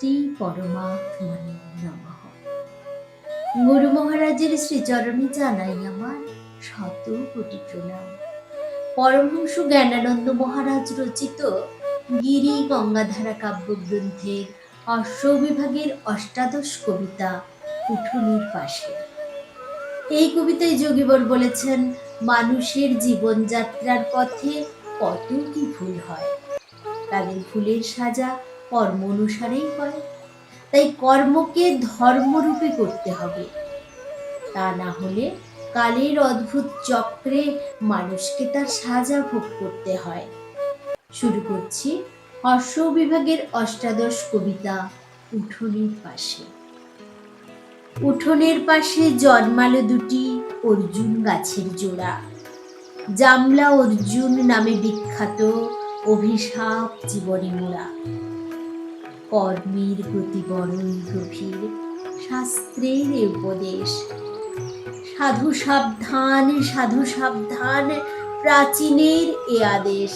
শ্রী পরমাত্মনে নমঃ। গুরু মহারাজের শ্রীচরণে জানাই আমার শত কোটি প্রণাম। পরমহংস জ্ঞানানন্দ মহারাজ রচিত গিরি গঙ্গাধারা কাব্যগ্রন্থের অশ্ববিভাগের অষ্টাদশ কবিতা উঠোনের পাশে। এই কবিতায় যোগীবর বলেছেন, মানুষের জীবনযাত্রার পথে কত কি ভুল হয়, তাদের ভুলের সাজা কর্ম অনুসারেই হয়। তাই কর্মকে ধর্মরূপে করতে হবে, তা না হলে কালের অদ্ভুত চক্রে মানুষকে তার সাজা ভোগ করতে হয়। শুরু করছি অশ্ববিভাগের অষ্টাদশ কবিতা উঠোনের পাশে। উঠোনের পাশে জন্মালো দুটি অর্জুন গাছের জোড়া, জামলা অর্জুন নামে বিখ্যাত, অভিশাপ জীবনে মোরা। কর্মের গতি বড়ই গভীর, শাস্ত্রের এ উপদেশ, সাধু সাবধান সাধু সাবধান, প্রাচীনের এ আদেশ।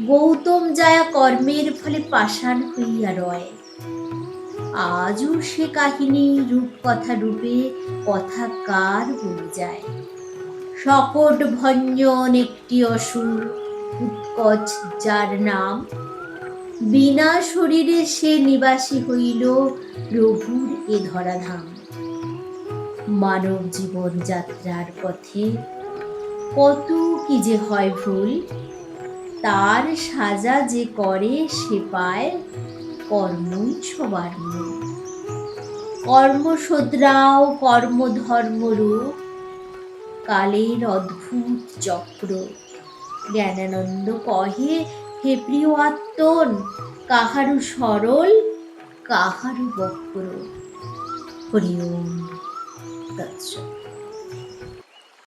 গৌতম যায়া কর্মের ফলে পাষাণ হইয়া রয়, আজও সে কাহিনী রূপকথা রূপে কথা কার বলে যায়। শকট ভঞ্জন একটি অসুর, উৎকচ যার নাম, বিনা শরীরে সে নিবাসী হইল প্রভুর এ ধরাধাম। মানব জীবন যাত্রার পথে কত কি যে হয় ভুল, তার সাজা যে করে সে পায় কর্মই সবার মূল। কর্ম শোধরাও কর্ম ধর্মরূপ, কালের অদ্ভুত চক্র। জ্ঞানানন্দ কহে, হে প্রিয় আত্মন, কাহারু সরল কাহারু বক্র। হরি ওম।